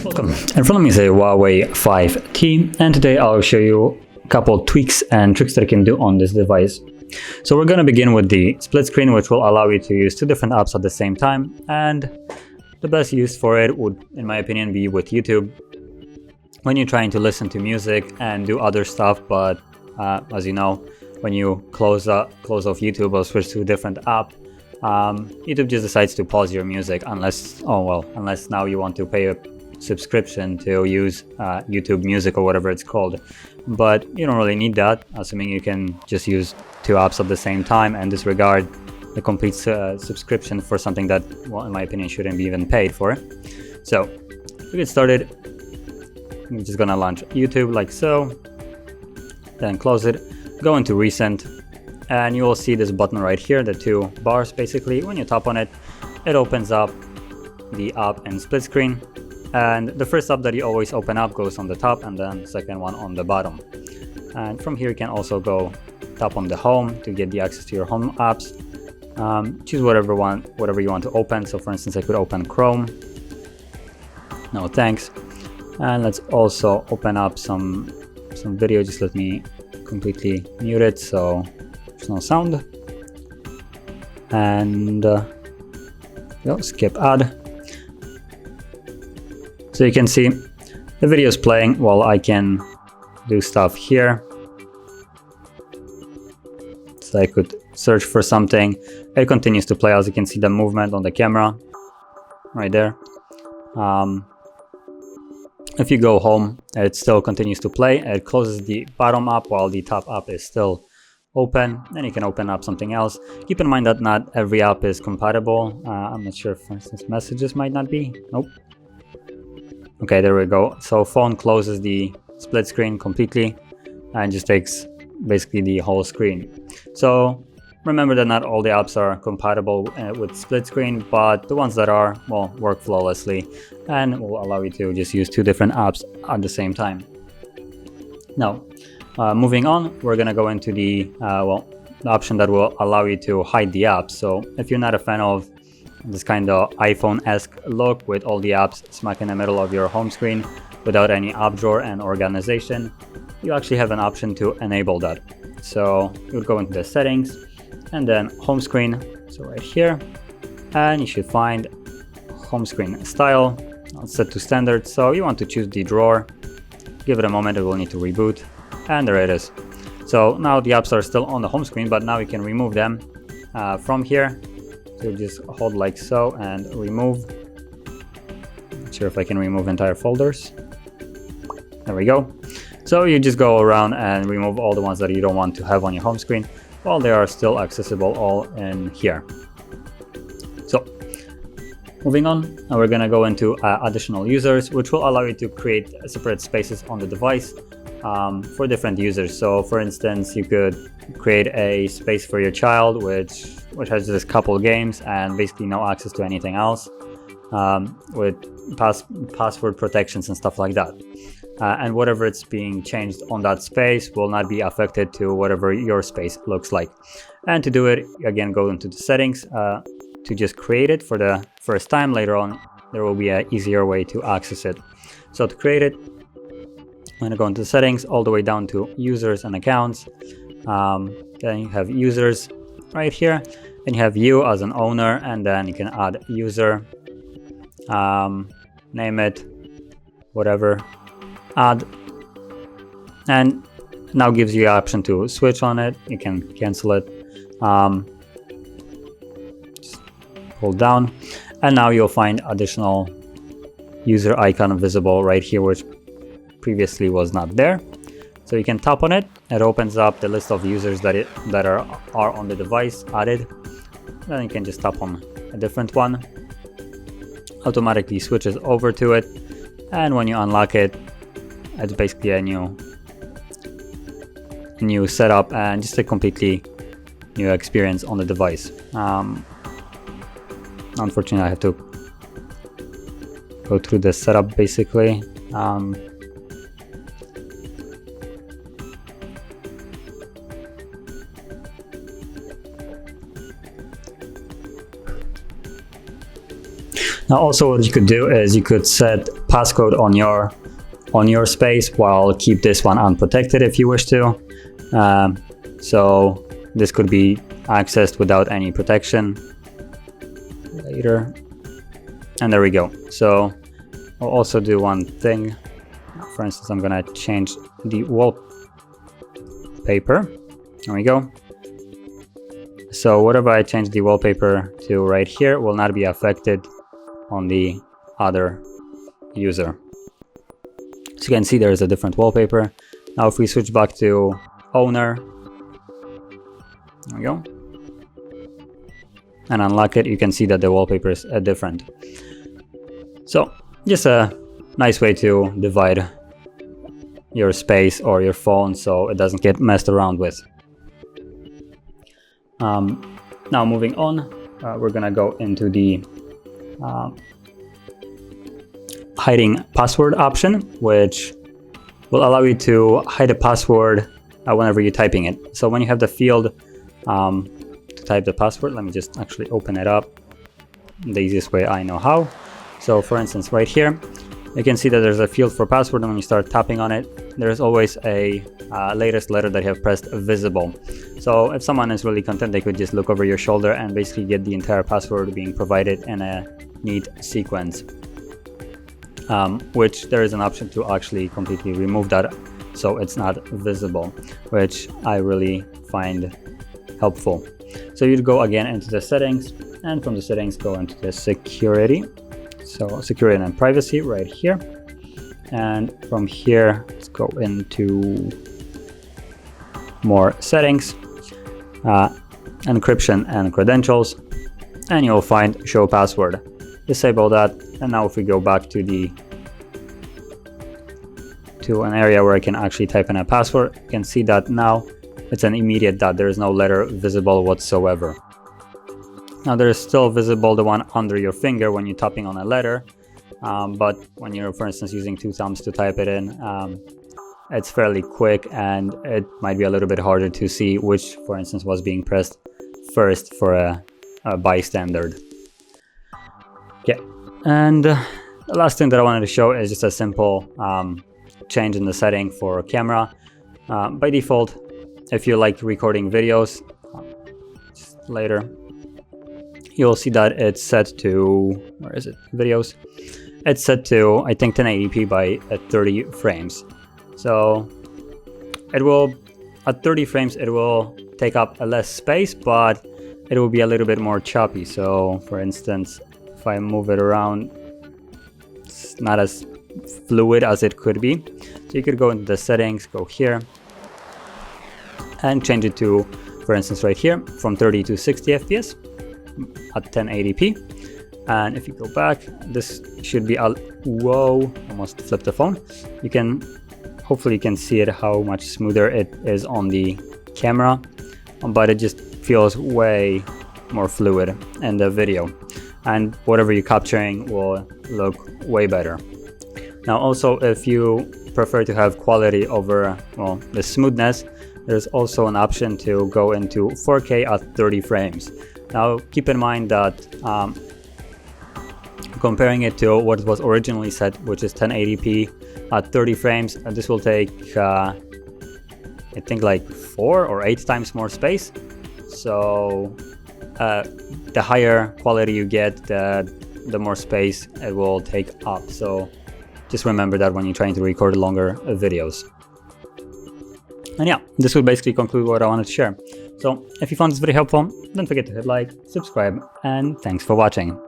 Welcome. In front of me is a Huawei 5T, and today I'll show you a couple of tweaks and tricks that you can do on this device. So we're going to begin with the split screen, which will allow you to use two different apps at the same time, and the best use for it would, in my opinion, be with YouTube. When you're trying to listen to music and do other stuff, but as you know, when you close off YouTube or switch to a different app, YouTube just decides to pause your music unless now you want to pay a subscription to use YouTube Music or whatever it's called. But you don't really need that, assuming you can just use two apps at the same time and disregard the complete subscription for something that, well, in my opinion, shouldn't be even paid for. So to get started, I'm just gonna launch YouTube like so, then close it, go into recent, and you will see this button right here, the two bars basically. When you tap on it, it opens up the app in split screen, and the first app that you always open up goes on the top, and then the second one on the bottom. And from here you can also go tap on the home to get the access to your home apps. Choose whatever you want to open. So for instance, I could open Chrome. No thanks. And let's also open up some video. Just let me completely mute it so there's no sound. And skip ad. So you can see the video is playing while I can do stuff here. So I could search for something. It continues to play. As you can see, the movement on the camera right there. If you go home, it still continues to play. It closes the bottom app while the top app is still open. Then you can open up something else. Keep in mind that not every app is compatible. I'm not sure, for instance, messages might not be. Nope. Okay, there we go. So phone closes the split screen completely and just takes basically the whole screen. So remember that not all the apps are compatible with split screen, but the ones that are, well, work flawlessly and will allow you to just use two different apps at the same time. Now, moving on, we're gonna go into the option that will allow you to hide the apps. So if you're not a fan of this kind of iPhone-esque look with all the apps smack in the middle of your home screen without any app drawer and organization, you actually have an option to enable that. So you would go into the settings and then home screen, so right here, and you should find home screen style. It's set to standard, so you want to choose the drawer. Give it a moment, it will need to reboot, and there it is. So now the apps are still on the home screen, but now you can remove them from here. So just hold like so and remove. Not sure if I can remove entire folders. There we go. So you just go around and remove all the ones that you don't want to have on your home screen while they are still accessible all in here. So moving on, now we're gonna go into additional users, which will allow you to create separate spaces on the device for different users. So for instance, you could create a space for your child which has just a couple games and basically no access to anything else, with password protections and stuff like that. And whatever it's being changed on that space will not be affected to whatever your space looks like. And to do it, again, go into the settings to just create it for the first time. Later on, there will be an easier way to access it. So to create it, I'm going to go into the settings all the way down to users and accounts. Then you have users right here, and you have you as an owner, and then you can add user, name it, whatever, add, and now gives you the option to switch on it. You can cancel it, just hold down, and now you'll find additional user icon visible right here, which previously was not there. So you can tap on it. It opens up the list of users that are on the device added. Then you can just tap on a different one. Automatically switches over to it, and when you unlock it, it's basically a new setup and just a completely new experience on the device. Unfortunately, I have to go through the setup basically. Now also what you could do is you could set passcode on your space while keep this one unprotected if you wish to. So this could be accessed without any protection later. And there we go. So I'll also do one thing. For instance, I'm gonna change the wallpaper. There we go. So whatever I change the wallpaper to right here will not be affected on the other user. So you can see there is a different wallpaper. Now if we switch back to owner, there we go, and unlock it, you can see that the wallpaper is different. So just a nice way to divide your space or your phone so it doesn't get messed around with. Now moving on, we're gonna go into the hiding password option, which will allow you to hide a password whenever you're typing it. So when you have the field to type the password, let me just actually open it up the easiest way I know how. So for instance, right here, you can see that there's a field for password, and when you start tapping on it, there's always a latest letter that you have pressed visible. So if someone is really content, they could just look over your shoulder and basically get the entire password being provided in a neat sequence. Which there is an option to actually completely remove that so it's not visible, which I really find helpful. So you'd go again into the settings, and from the settings go into the security. So security and privacy right here, and from here let's go into more settings, encryption and credentials, and you'll find show password. Disable that, and now if we go back to an area where I can actually type in a password, you can see that now it's an immediate dot. There is no letter visible whatsoever. Now there is still visible the one under your finger when you're tapping on a letter, but when you're, for instance, using 2 thumbs to type it in, it's fairly quick, and it might be a little bit harder to see which, for instance, was being pressed first for a bystander. Yeah, and the last thing that I wanted to show is just a simple change in the setting for camera. By default, if you like recording videos, just later, you'll see that it's set to, where is it, videos? It's set to, I think, 1080p by 30 frames. So it will, at 30 frames, it will take up a less space, but it will be a little bit more choppy. So for instance, if I move it around, it's not as fluid as it could be. So you could go into the settings, go here, and change it to, for instance, right here, from 30 to 60 FPS at 1080p. And if you go back, this should be whoa, almost flipped the phone. You can, hopefully you can see it, how much smoother it is on the camera, but it just feels way more fluid in the video, and whatever you're capturing will look way better. Now also, if you prefer to have quality over, well, the smoothness, there's also an option to go into 4K at 30 frames. Now keep in mind that comparing it to what was originally set, which is 1080p at 30 frames, this will take I think like 4 or 8 times more space. So the higher quality you get, the more space it will take up. So just remember that when you're trying to record longer videos. And yeah, this will basically conclude what I wanted to share. So if you found this video helpful, don't forget to hit like, subscribe, and thanks for watching.